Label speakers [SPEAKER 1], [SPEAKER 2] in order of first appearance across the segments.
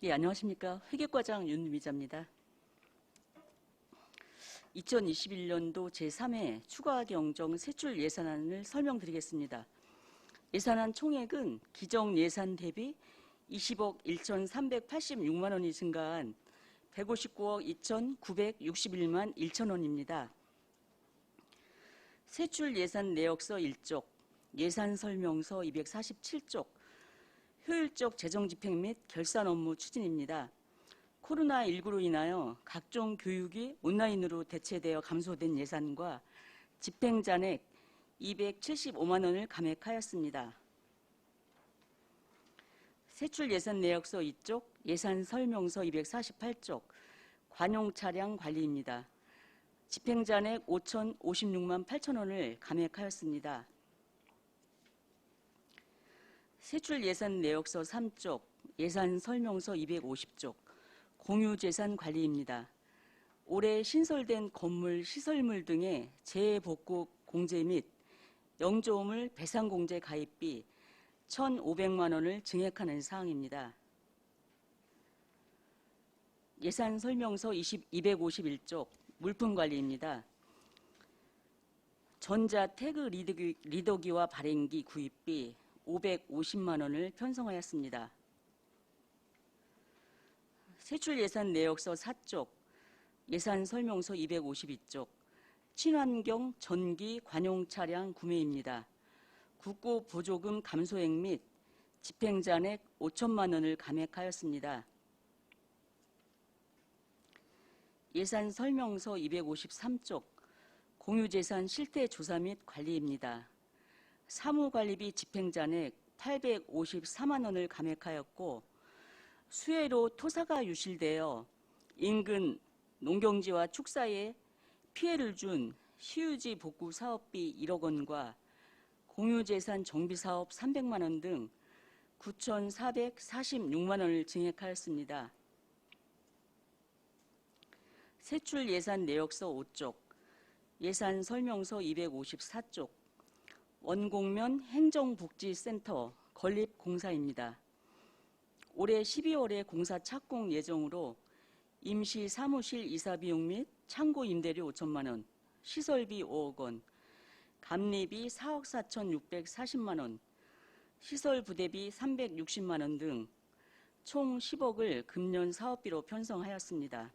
[SPEAKER 1] 예, 안녕하십니까. 회계과장 윤미자입니다. 2021년도 제3회 추가 경정 세출 예산안을 설명드리겠습니다. 예산안 총액은 기정 예산 대비 20억 1,386만 원이 증가한 159억 2,961만 1천 원입니다. 세출 예산 내역서 1쪽, 예산 설명서 247쪽, 효율적 재정 집행 및 결산 업무 추진입니다. 코로나19로 인하여 각종 교육이 온라인으로 대체되어 감소된 예산과 집행 잔액 275만 원을 감액하였습니다. 세출 예산 내역서 2쪽, 예산 설명서 248쪽, 관용 차량 관리입니다. 집행 잔액 5,056만 8천 원을 감액하였습니다. 세출 예산 내역서 3쪽, 예산 설명서 250쪽, 공유재산 관리입니다. 올해 신설된 건물, 시설물 등의 재복구 공제 및 영조물 배상공제 가입비 1,500만 원을 증액하는 사항입니다. 예산 설명서 251쪽, 물품관리입니다. 전자 태그 리더기와 발행기 구입비 550만 원을 편성하였습니다. 세출 예산 내역서 4쪽, 예산 설명서 252쪽, 친환경 전기 관용 차량 구매입니다. 국고 보조금 감소액 및 집행 잔액 5천만 원을 감액하였습니다. 예산 설명서 253쪽, 공유재산 실태조사 및 관리입니다. 사무관리비 집행 잔액 854만 원을 감액하였고, 수해로 토사가 유실되어 인근 농경지와 축사에 피해를 준 시유지 복구 사업비 1억 원과 공유재산 정비사업 300만 원 등 9,446만 원을 증액하였습니다. 세출 예산 내역서 5쪽, 예산 설명서 254쪽, 원곡면 행정복지센터 건립공사입니다. 올해 12월에 공사 착공 예정으로 임시 사무실 이사 비용 및 창고 임대료 5천만 원, 시설비 5억 원, 감리비 4억 4,640만 원, 시설 부대비 360만 원 등 총 10억을 금년 사업비로 편성하였습니다.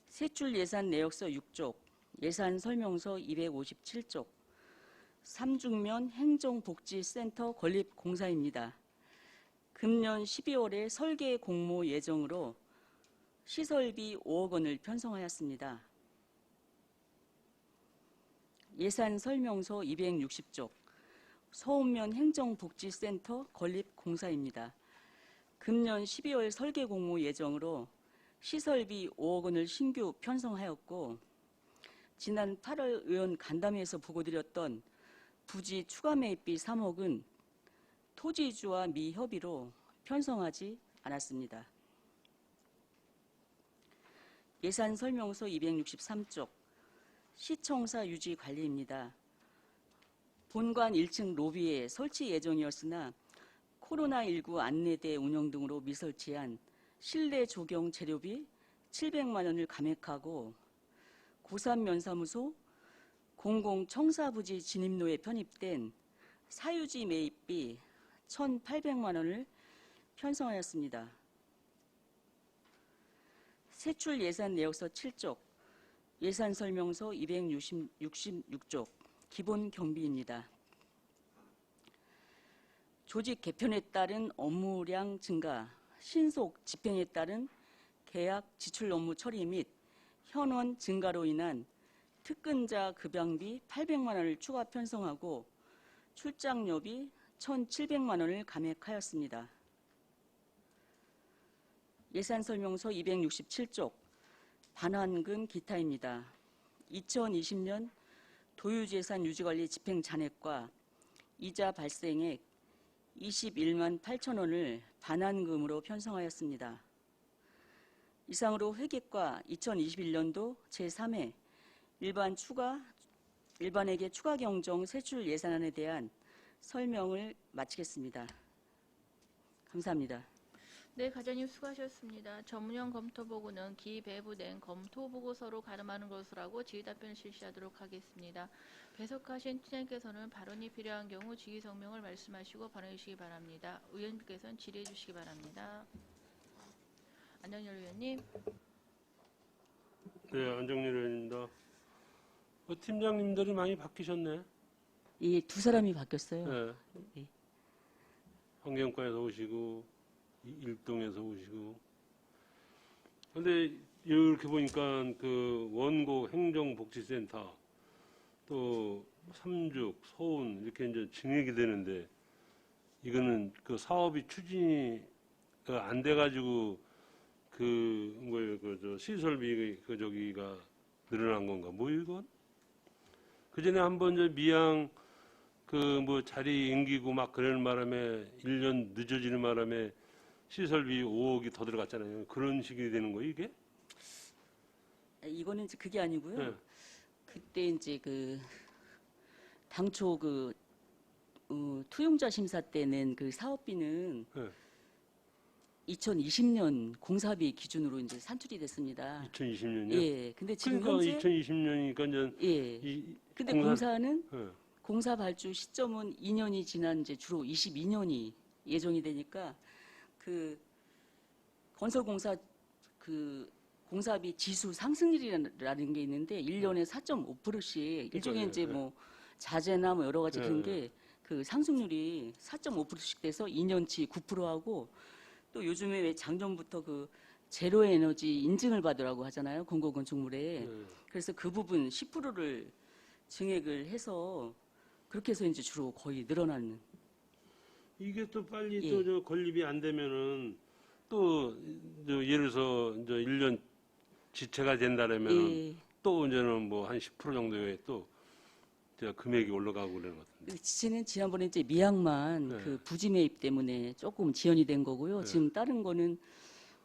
[SPEAKER 1] 세출 예산 내역서 6쪽, 예산 설명서 257쪽, 삼중면 행정복지센터 건립 공사입니다. 금년 12월에 설계 공모 예정으로 시설비 5억 원을 편성하였습니다. 예산 설명서 260쪽, 서운면 행정복지센터 건립 공사입니다. 금년 12월 설계 공모 예정으로 시설비 5억 원을 신규 편성하였고, 지난 8월 의원 간담회에서 보고드렸던 부지 추가 매입비 3억은 토지주와 미협의로 편성하지 않았습니다. 예산 설명서 263쪽, 시청사 유지 관리입니다. 본관 1층 로비에 설치 예정이었으나 코로나19 안내대 운영 등으로 미설치한 실내 조경 재료비 700만 원을 감액하고 고산면사무소 공공청사부지 진입로에 편입된 사유지 매입비 1,800만 원을 편성하였습니다. 세출 예산 내역서 7쪽, 예산 설명서 266쪽, 기본 경비입니다. 조직 개편에 따른 업무량 증가, 신속 집행에 따른 계약 지출 업무 처리 및 현원 증가로 인한 특근자 급양비 800만 원을 추가 편성하고 출장료비 1,700만 원을 감액하였습니다. 예산 설명서 267쪽, 반환금 기타입니다. 2020년 도유재산 유지관리 집행 잔액과 이자 발생액 21만 8천 원을 반환금으로 편성하였습니다. 이상으로 회계과 2021년도 제3회 일반회계 추가 경정 세출 예산안에 대한 설명을 마치겠습니다. 감사합니다.
[SPEAKER 2] 네, 과장님 수고하셨습니다. 전문형 검토보고는 기배부된 검토보고서로 가름하는 것으로 하고 질의답변을 실시하도록 하겠습니다. 배석하신 팀장님께서는 발언이 필요한 경우 직위성명을 말씀하시고 발언해 주시기 바랍니다. 의원님께서는 질의해 주시기 바랍니다. 안정열 의원님.
[SPEAKER 3] 네, 안정열 의원입니다. 팀장님들이 많이 바뀌셨네.
[SPEAKER 1] 이 두 사람이 바뀌었어요.
[SPEAKER 3] 네.
[SPEAKER 1] 예.
[SPEAKER 3] 환경과에서 오시고 일동에서 오시고. 근데 이렇게 보니까 그 원고 행정복지센터 또 삼죽, 서운 이렇게 이제 증액이 되는데 이거는 그 사업이 추진이 안 돼가지고 그 뭐예요 그 시설비 그 저기가 늘어난 건가 뭐 이건? 그 전에 한번 저 미양 그 뭐 자리 옮기고 막 그러는 바람에 1년 늦어지는 바람에 시설비 5억이 더 들어갔잖아요. 그런 식이 되는 거예요 이게?
[SPEAKER 1] 이거는 이제 그게 아니고요.
[SPEAKER 3] 네.
[SPEAKER 1] 그때 이제 그 당초 그 투용자 심사 때 낸 그 사업비는
[SPEAKER 3] 네.
[SPEAKER 1] 2020년 공사비 기준으로 이제 산출이 됐습니다.
[SPEAKER 3] 2020년이요?
[SPEAKER 1] 예. 근데 지금
[SPEAKER 3] 그러니까
[SPEAKER 1] 현재
[SPEAKER 3] 2020년이니까 이제
[SPEAKER 1] 예. 근데 공사는
[SPEAKER 3] 예.
[SPEAKER 1] 공사 발주 시점은 2년이 지난 이제 주로 22년이 예정이 되니까 그 건설공사 그 공사비 지수 상승률이라는 게 있는데 1년에 4.5%씩 일종의 이제 뭐 자재나 뭐 여러 가지 그런 게 그 상승률이 4.5%씩 돼서 2년치 9%하고 또 요즘에 왜 작년부터 그 제로 에너지 인증을 받으라고 하잖아요. 공공건축물에. 그래서 그 부분 10%를 증액을 해서 그렇게 해서 이제 주로 거의 늘어나는.
[SPEAKER 3] 이게 또 빨리
[SPEAKER 1] 예.
[SPEAKER 3] 또 저 건립이 안 되면은 또 저 예를 들어서 이제 1년 지체가 된다라면은
[SPEAKER 1] 예.
[SPEAKER 3] 또 이제는 뭐 한 10% 정도의 또 저 금액이 올라가고 그러는 것 같은데.
[SPEAKER 1] 그 지체는 지난번에 이제 미양만
[SPEAKER 3] 네.
[SPEAKER 1] 그 부지 매입 때문에 조금 지연이 된 거고요.
[SPEAKER 3] 네.
[SPEAKER 1] 지금 다른 거는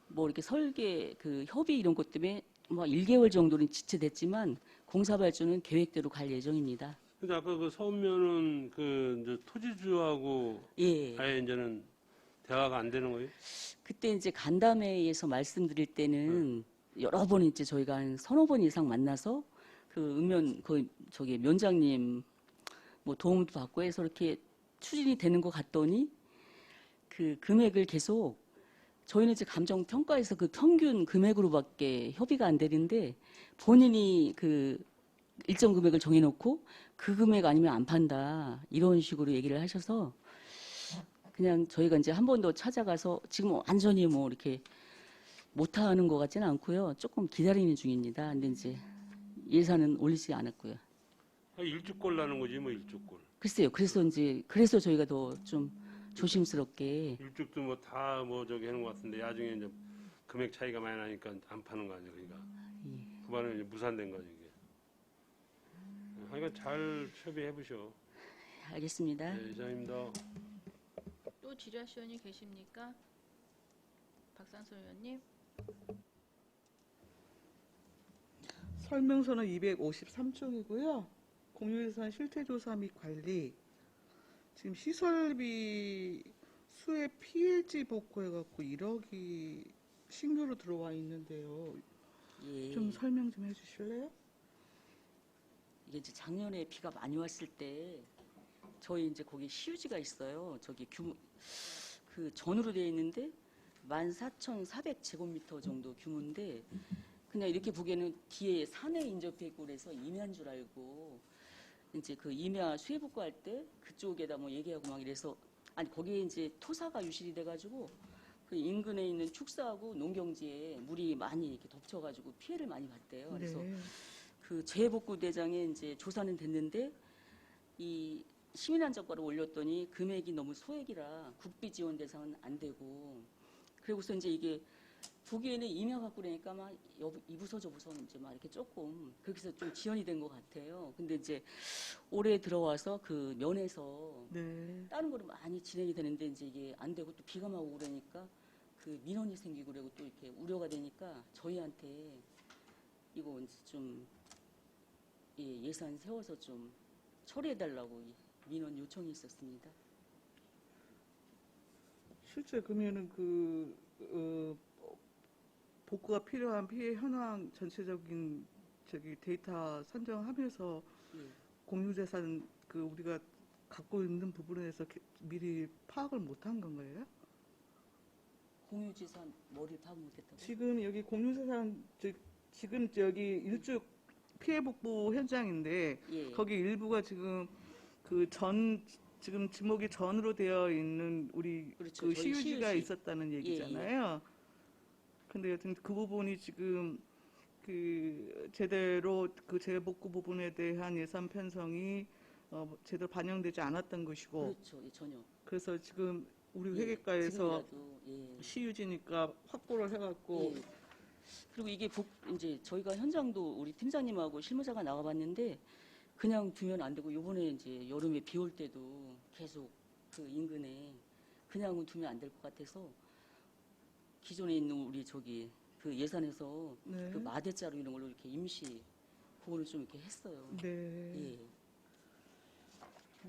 [SPEAKER 1] 뭐 이렇게 설계 그 협의 이런 것 때문에 뭐 1개월 정도는 지체됐지만 공사 발주는 계획대로 갈 예정입니다.
[SPEAKER 3] 근데 아까 그 서면은 그 이제 토지주하고
[SPEAKER 1] 예.
[SPEAKER 3] 아예 이제는 대화가 안 되는 거예요?
[SPEAKER 1] 그때 이제 간담회에서 말씀드릴 때는 여러 번 이제 저희가 한 서너 번 이상 만나서 그 저기 면장님 뭐 도움도 받고 해서 이렇게 추진이 되는 것 같더니 그 금액을 계속 저희는 이제 감정 평가에서 그 평균 금액으로밖에 협의가 안 되는데 본인이 그 일정 금액을 정해놓고 그 금액 아니면 안 판다 이런 식으로 얘기를 하셔서 그냥 저희가 이제 한 번 더 찾아가서 지금 완전히 뭐 이렇게 못하는 것 같지는 않고요. 조금 기다리는 중입니다. 근데 이제 예산은 올리지 않았고요.
[SPEAKER 3] 일주꼴 나는 거지 뭐 일주꼴.
[SPEAKER 1] 글쎄요. 그래서 저희가 더 좀 조심스럽게
[SPEAKER 3] 일주도 뭐 다 뭐 저기 하는 것 같은데 나중에 이제 금액 차이가 많이 나니까 안 파는 거 아니야 그러니까. 그 말은 이제 무산된 거지 이게. 하여간 잘 협의해 보셔.
[SPEAKER 1] 알겠습니다.
[SPEAKER 3] 네, 이상입니다.
[SPEAKER 2] 또 질의하실 의원이 계십니까? 박상수 의원님.
[SPEAKER 4] 설명서는 253쪽이고요. 공유예산 실태조사 및 관리. 지금 시설비 수혜 피해지 복구해갖고 1억이 신규로 들어와 있는데요.
[SPEAKER 1] 예.
[SPEAKER 4] 좀 설명 좀 해주실래요?
[SPEAKER 1] 이게 이제 작년에 비가 많이 왔을 때 저희 이제 거기 시유지가 있어요. 저기 그 전으로 되어 있는데 14,400제곱미터 정도 규모인데 그냥 이렇게 보기에는 뒤에 산에 인접해 있고 그래서 임야인 줄 알고 이제 그 임야 수해 복구할 때 그쪽에다 뭐 얘기하고 막 이래서 아니 거기에 이제 토사가 유실이 돼가지고 그 인근에 있는 축사하고 농경지에 물이 많이 이렇게 덮쳐가지고 피해를 많이 봤대요. 그래서
[SPEAKER 4] 네.
[SPEAKER 1] 그 재복구 대장에 이제 조사는 됐는데 이 시민안전과를 올렸더니 금액이 너무 소액이라 국비 지원 대상은 안 되고 그리고서 이제 이게 보기에는 임야 갖고 그러니까 막 이 부서 저 부서 이제 막 이렇게 조금 그렇게 해서 좀 지연이 된 것 같아요. 근데 이제 올해 들어와서 그 면에서
[SPEAKER 4] 네.
[SPEAKER 1] 다른 거로 많이 진행이 되는데 이제 이게 안 되고 또 비가 막 오고 그러니까 그 민원이 생기고 그리고 또 이렇게 우려가 되니까 저희한테 이거 이제 좀 예산 세워서 좀 처리해달라고 민원 요청이 있었습니다.
[SPEAKER 4] 실제 그러면은 복구가 필요한 피해 현황 전체적인 저기 데이터 선정하면서
[SPEAKER 1] 예.
[SPEAKER 4] 공유재산 우리가 갖고 있는 부분에 대해서 미리 파악을 못한 건가요?
[SPEAKER 1] 공유지산 뭐를 파악 못했다고?
[SPEAKER 4] 지금 여기 공유재산 지금 여기 일주 피해 복구 현장인데
[SPEAKER 1] 예.
[SPEAKER 4] 거기 일부가 지금 지금 지목이 전으로 되어 있는 우리
[SPEAKER 1] 그렇죠.
[SPEAKER 4] 그
[SPEAKER 1] 저희
[SPEAKER 4] 시유지가
[SPEAKER 1] 시유지.
[SPEAKER 4] 있었다는 얘기잖아요. 근데 여튼 그 부분이 지금 제대로 재복구 부분에 대한 예산 편성이 제대로 반영되지 않았던 것이고,
[SPEAKER 1] 그렇죠. 예, 전혀.
[SPEAKER 4] 그래서 지금 우리
[SPEAKER 1] 예,
[SPEAKER 4] 회계과에서
[SPEAKER 1] 지금이라도, 예.
[SPEAKER 4] 시유지니까 확보를 해갖고
[SPEAKER 1] 예. 그리고 이게 이제 저희가 현장도 우리 팀장님하고 실무자가 나가봤는데 그냥 두면 안 되고 요번에 이제 여름에 비 올 때도 계속 그 인근에 그냥은 두면 안 될 것 같아서 기존에 있는 우리 저기 그 예산에서
[SPEAKER 4] 네.
[SPEAKER 1] 그 마대자루 이런 걸로 이렇게 임시 그거를 좀 이렇게 했어요.
[SPEAKER 4] 네.
[SPEAKER 1] 예.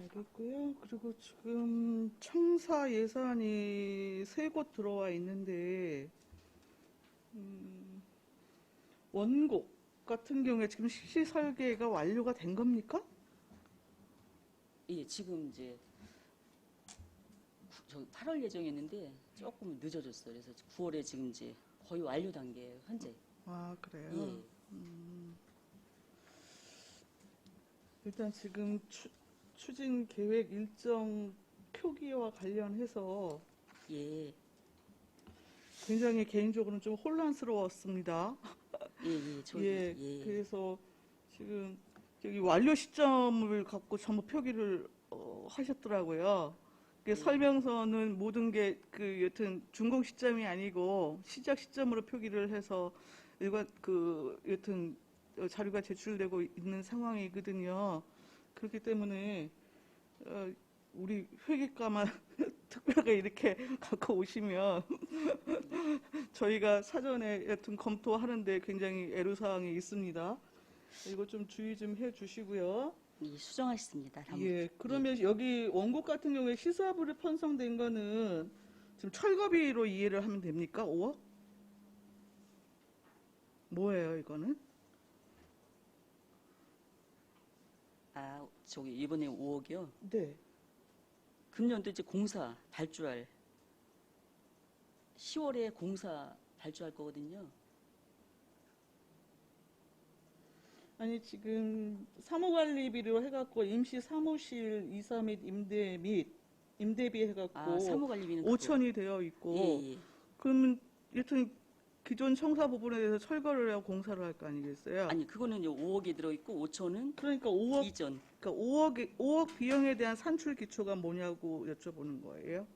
[SPEAKER 4] 알겠고요. 그리고 지금 청사 예산이 3곳 들어와 있는데 원곡 같은 경우에 지금 실시 설계가 완료가 된 겁니까?
[SPEAKER 1] 예, 지금 이제 저 8월 예정이었는데 조금 늦어졌어요. 그래서 9월에 지금 이제 거의 완료 단계예요, 현재.
[SPEAKER 4] 아, 그래요?
[SPEAKER 1] 예.
[SPEAKER 4] 일단 지금 추진 계획 일정 표기와 관련해서
[SPEAKER 1] 예.
[SPEAKER 4] 굉장히 개인적으로는 좀 혼란스러웠습니다.
[SPEAKER 1] 예, 저희
[SPEAKER 4] 예,
[SPEAKER 1] 예.
[SPEAKER 4] 그래서 지금 여기 완료 시점을 갖고 전부 표기를 하셨더라고요. 설명서는 모든 게 여튼 준공 시점이 아니고 시작 시점으로 표기를 해서 여튼 자료가 제출되고 있는 상황이거든요. 그렇기 때문에 우리 회계과만 특별하게 이렇게 갖고 오시면 저희가 사전에 여튼 검토하는데 굉장히 애로사항이 있습니다. 이거 좀 주의 좀 해주시고요.
[SPEAKER 1] 예, 수정하셨습니다. 다음부터.
[SPEAKER 4] 예, 그러면 여기 원곡 같은 경우에 시사부를 편성된 거는 지금 철거비로 이해를 하면 됩니까? 5억? 뭐예요, 이거는?
[SPEAKER 1] 아, 저기 이번에 5억이요.
[SPEAKER 4] 네.
[SPEAKER 1] 금년도 이제 공사 발주할 10월에 공사 발주할 거거든요.
[SPEAKER 4] 아니 지금 사무관리비로 해갖고 임시 사무실 이사 및 임대비 해갖고
[SPEAKER 1] 아, 사무관리비는
[SPEAKER 4] 5천이 되어 있고
[SPEAKER 1] 예, 예.
[SPEAKER 4] 그러면 여튼 기존 청사 부분에 대해서 철거를 하고 공사를 할 거 아니겠어요?
[SPEAKER 1] 아니, 그거는 5억이 들어 있고 5천은
[SPEAKER 4] 그러니까 5억
[SPEAKER 1] 이전.
[SPEAKER 4] 그러니까 5억 비용에 대한 산출 기초가 뭐냐고 여쭤보는 거예요.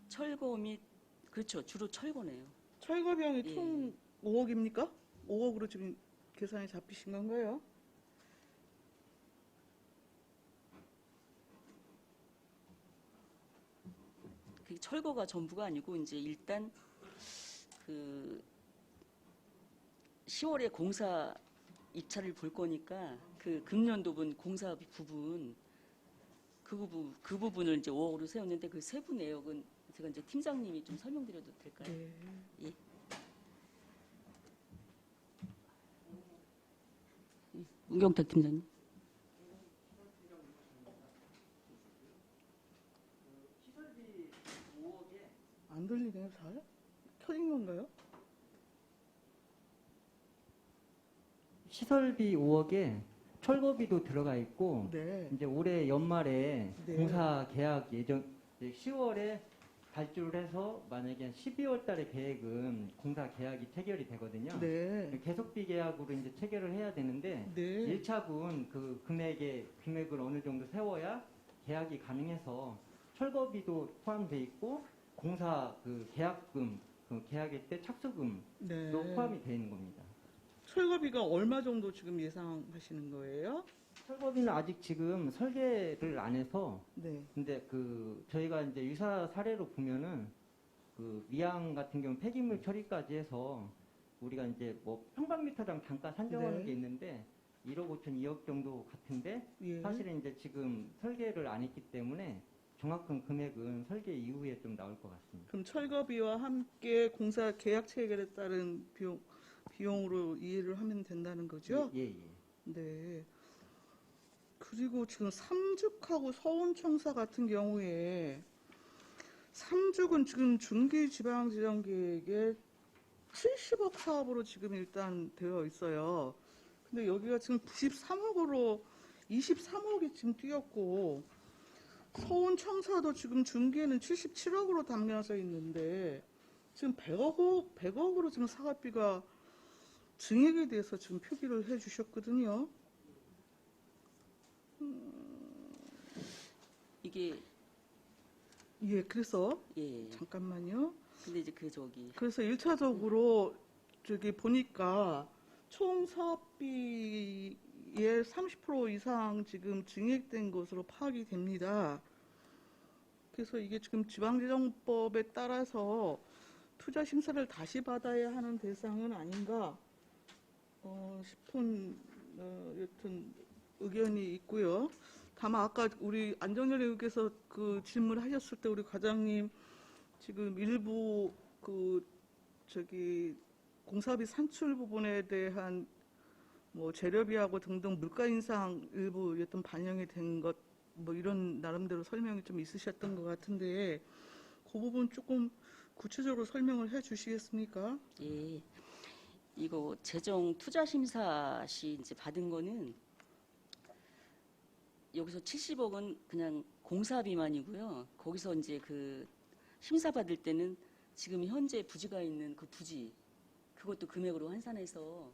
[SPEAKER 1] 철거 및 그렇죠. 주로 철거네요.
[SPEAKER 4] 철거 비용이
[SPEAKER 1] 예.
[SPEAKER 4] 총 5억입니까? 5억으로 지금 계산이 잡히신 건가요?
[SPEAKER 1] 그 철거가 전부가 아니고 이제 일단 그 10월에 공사 입찰을 볼 거니까 그 금년도분 공사비 부분 그 부분을 이제 5억으로 세웠는데 그 세부 내역은 제가 이제 팀장님이 좀 설명드려도 될까요?
[SPEAKER 4] 네.
[SPEAKER 1] 예. 우경탁 팀장님.
[SPEAKER 4] 안 들리네요, 잘? 켜진 건가요?
[SPEAKER 5] 시설비 5억에 철거비도 들어가 있고
[SPEAKER 4] 네.
[SPEAKER 5] 이제 올해 연말에
[SPEAKER 4] 네.
[SPEAKER 5] 공사 계약 예정 이제 10월에 발주를 해서 만약에 12월 달에 계획은 공사 계약이 체결이 되거든요.
[SPEAKER 4] 네.
[SPEAKER 5] 계속비 계약으로 이제 체결을 해야 되는데
[SPEAKER 4] 네.
[SPEAKER 5] 1차분 그 금액을 어느 정도 세워야 계약이 가능해서 철거비도 포함돼 있고 공사 그 계약금 그 계약일 때 착수금도
[SPEAKER 4] 네.
[SPEAKER 5] 포함이 되어 있는 겁니다.
[SPEAKER 4] 철거비가 얼마 정도 지금 예상하시는 거예요?
[SPEAKER 5] 철거비는 아직 지금 설계를 안 해서
[SPEAKER 4] 네.
[SPEAKER 5] 근데 저희가 이제 유사 사례로 보면은 미양 같은 경우 폐기물 처리까지 해서 우리가 이제 뭐 평방미터당 단가 산정하는
[SPEAKER 4] 네.
[SPEAKER 5] 게 있는데 1억 5천 2억 정도 같은데
[SPEAKER 4] 예.
[SPEAKER 5] 사실은 이제 지금 설계를 안 했기 때문에 정확한 금액은 설계 이후에 좀 나올 것 같습니다.
[SPEAKER 4] 그럼 철거비와 함께 공사 계약 체결에 따른 비용으로 이해를 하면 된다는 거죠?
[SPEAKER 5] 예, 예.
[SPEAKER 4] 네. 그리고 지금 삼죽하고 서운청사 같은 경우에 삼죽은 지금 중기지방재정계획에 70억 사업으로 지금 일단 되어 있어요. 근데 여기가 지금 93억으로 23억이 지금 뛰었고 서운청사도 지금 중기에는 77억으로 담겨져 있는데 지금 100억으로 지금 사업비가 증액에 대해서 지금 표기를 해주셨거든요.
[SPEAKER 1] 이게
[SPEAKER 4] 예, 그래서
[SPEAKER 1] 예.
[SPEAKER 4] 잠깐만요.
[SPEAKER 1] 근데 이제 그 저기
[SPEAKER 4] 그래서 1차적으로 저기 보니까 총 사업비의 30% 이상 지금 증액된 것으로 파악이 됩니다. 그래서 이게 지금 지방재정법에 따라서 투자 심사를 다시 받아야 하는 대상은 아닌가 싶은 여튼 의견이 있고요. 다만 아까 우리 안정열 의원께서 그 질문하셨을 때 우리 과장님 지금 일부 그 저기 공사비 산출 부분에 대한 뭐 재료비하고 등등 물가 인상 일부 여튼 반영이 된 것 뭐 이런 나름대로 설명이 좀 있으셨던 것 같은데 그 부분 조금 구체적으로 설명을 해 주시겠습니까?
[SPEAKER 1] 예. 이거 재정 투자 심사 시 이제 받은 거는 여기서 70억은 그냥 공사비만이고요. 거기서 이제 그 심사 받을 때는 지금 현재 부지가 있는 그 부지 그것도 금액으로 환산해서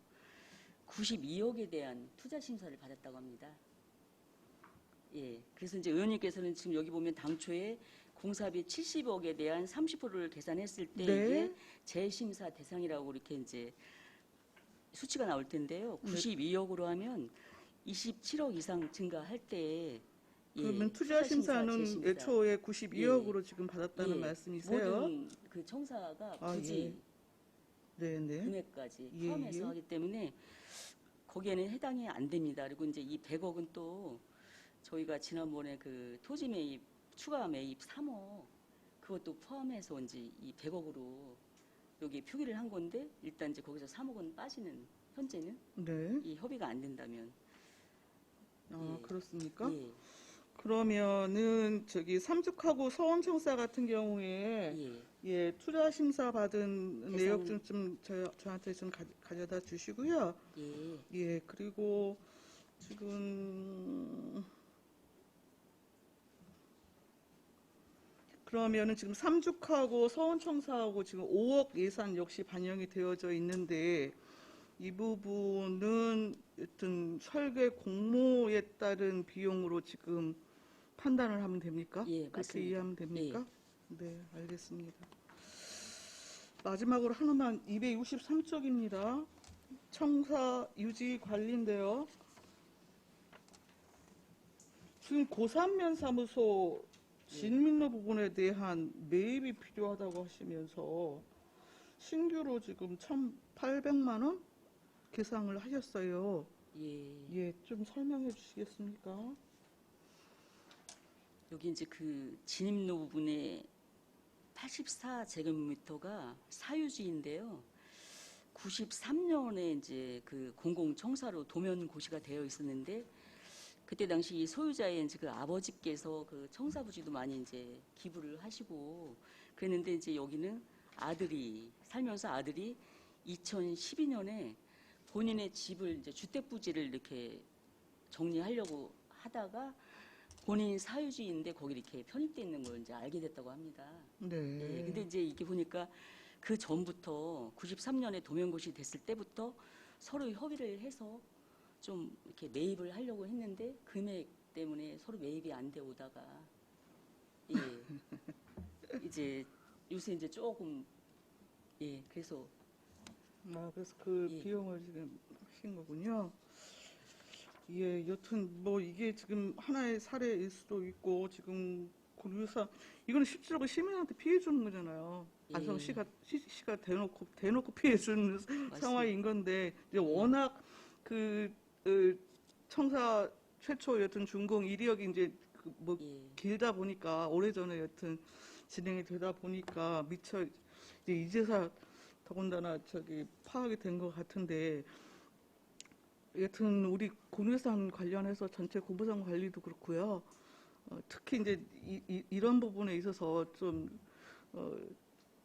[SPEAKER 1] 92억에 대한 투자 심사를 받았다고 합니다. 예. 그래서 이제 의원님께서는 지금 여기 보면 당초에 공사비 70억에 대한 30%를 계산했을 때
[SPEAKER 4] 네.
[SPEAKER 1] 이게 재심사 대상이라고 이렇게 이제 수치가 나올 텐데요. 92억으로 하면 27억 이상 증가할 때
[SPEAKER 4] 그러면 투자 심사는
[SPEAKER 1] 재심사.
[SPEAKER 4] 애초에 92억으로 지금 받았다는 말씀이세요?
[SPEAKER 1] 모든 그 청사가 부지
[SPEAKER 4] 네네.
[SPEAKER 1] 금액까지
[SPEAKER 4] 예,
[SPEAKER 1] 포함해서
[SPEAKER 4] 예.
[SPEAKER 1] 하기 때문에 거기에는 해당이 안 됩니다. 그리고 이제 이 100억은 또 저희가 지난번에 그 토지 매입 추가 매입 3억 그것도 포함해서 이제 이 100억으로 여기 표기를 한 건데 일단 이제 거기서 3억은 빠지는 현재는
[SPEAKER 4] 네.
[SPEAKER 1] 이 협의가 안 된다면
[SPEAKER 4] 아,
[SPEAKER 1] 예.
[SPEAKER 4] 그렇습니까?
[SPEAKER 1] 예,
[SPEAKER 4] 그러면은 저기 삼죽하고 서원청사 같은 경우에
[SPEAKER 1] 예,
[SPEAKER 4] 예, 투자 심사 받은
[SPEAKER 1] 대상은-
[SPEAKER 4] 내역 좀 저한테 좀 가져다 주시고요.
[SPEAKER 1] 예,
[SPEAKER 4] 예, 그리고 지금 그러면은 지금 삼죽하고 서원청사하고 지금 5억 예산 역시 반영이 되어져 있는데 이 부분은 여튼 설계 공모에 따른 비용으로 지금 판단을 하면 됩니까?
[SPEAKER 1] 예,
[SPEAKER 4] 그렇게
[SPEAKER 1] 맞습니다.
[SPEAKER 4] 이해하면 됩니까? 네, 알겠습니다. 마지막으로 하나만 263쪽입니다. 청사 유지 관리인데요. 지금 고산면 사무소 진민로 부분에 대한 매입이 필요하다고 하시면서 신규로 지금 1,800만 원 계상을 하셨어요.
[SPEAKER 1] 예.
[SPEAKER 4] 예, 좀 설명해 주시겠습니까?
[SPEAKER 1] 여기 이제 그 진입로 부분에 84제곱미터가 사유지인데요. 93년에 이제 그 공공청사로 도면고시가 되어 있었는데 그때 당시 이 소유자의 이제 그 아버지께서 그 청사부지도 많이 이제 기부를 하시고 그랬는데 이제 여기는 아들이 살면서 아들이 2012년에 본인의 집을 이제 주택부지를 이렇게 정리하려고 하다가 본인 사유지인데 거기 이렇게 편입돼 있는 걸 이제 알게 됐다고 합니다.
[SPEAKER 4] 네.
[SPEAKER 1] 예, 근데 이제 이게 보니까 그 전부터 93년에 도면고시 됐을 때부터 서로 협의를 해서 좀 이렇게 매입을 하려고 했는데 금액 때문에 서로 매입이 안 돼 오다가 예 이제 요새 이제 조금 예 그래서
[SPEAKER 4] 아, 그래서 그
[SPEAKER 1] 예.
[SPEAKER 4] 비용을 지금 하신 거군요. 예, 여튼 뭐 이게 지금 하나의 사례일 수도 있고 지금 고유사 이거는 실제로 시민한테 피해 주는 거잖아요.
[SPEAKER 1] 예.
[SPEAKER 4] 안성시가 시가 대놓고 피해 주는 상황인 건데 이제 워낙 그 청사 최초 여튼 준공 이력이 이제 그뭐
[SPEAKER 1] 예.
[SPEAKER 4] 길다 보니까 오래전에 여튼 진행이 되다 보니까 미처 이제 이제서 더군다나 파악이 된 것 같은데 여튼 우리 공유산 관련해서 전체 공부상 관리도 그렇고요. 특히 이제 이런 부분에 있어서 좀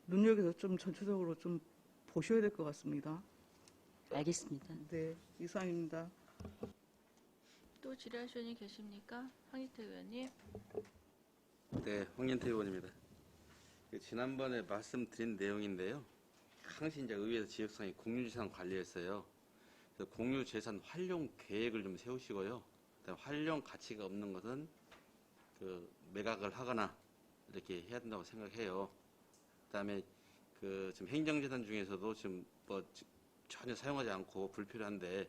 [SPEAKER 4] 눈여겨서 좀 전체적으로 좀 보셔야 될 것 같습니다.
[SPEAKER 1] 알겠습니다.
[SPEAKER 4] 네, 이상입니다.
[SPEAKER 2] 또 질의하실 분이 계십니까? 황희태 의원님.
[SPEAKER 6] 네, 황년태 의원입니다. 지난번에 말씀드린 내용인데요. 항시 이제 의회에서 지역상의 공유재산 관리했어요. 그래서 공유재산 활용 계획을 좀 세우시고요. 그다음에 활용 가치가 없는 것은 그 매각을 하거나 이렇게 해야 된다고 생각해요. 그다음에 그 지금 행정재산 중에서도 지금 뭐 전혀 사용하지 않고 불필요한데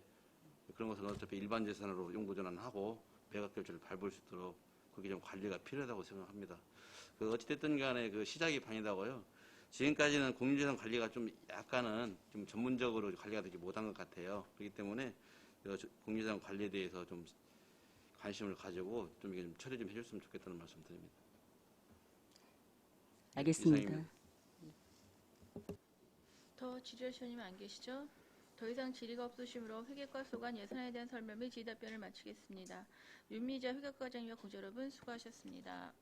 [SPEAKER 6] 그런 것은 어차피 일반 재산으로 용도전환하고 매각 결제를 밟을 수 있도록 그게 좀 관리가 필요하다고 생각합니다. 그 어찌됐든 간에 그 시작이 반이다고요. 지금까지는 공유재산 관리가 좀 약간은 좀 전문적으로 관리가 되지 못한 것 같아요. 그렇기 때문에 공유재산 관리에 대해서 좀 관심을 가지고 좀 이게 좀 처리 좀 해줬으면 좋겠다는 말씀 드립니다.
[SPEAKER 1] 알겠습니다.
[SPEAKER 6] 이상입니다.
[SPEAKER 2] 더 질의하실 분이 안 계시죠? 더 이상 질의가 없으시므로 회계과 소관 예산에 대한 설명 및 질의 답변을 마치겠습니다. 윤미자 회계과장님과 공자 여러분 수고하셨습니다.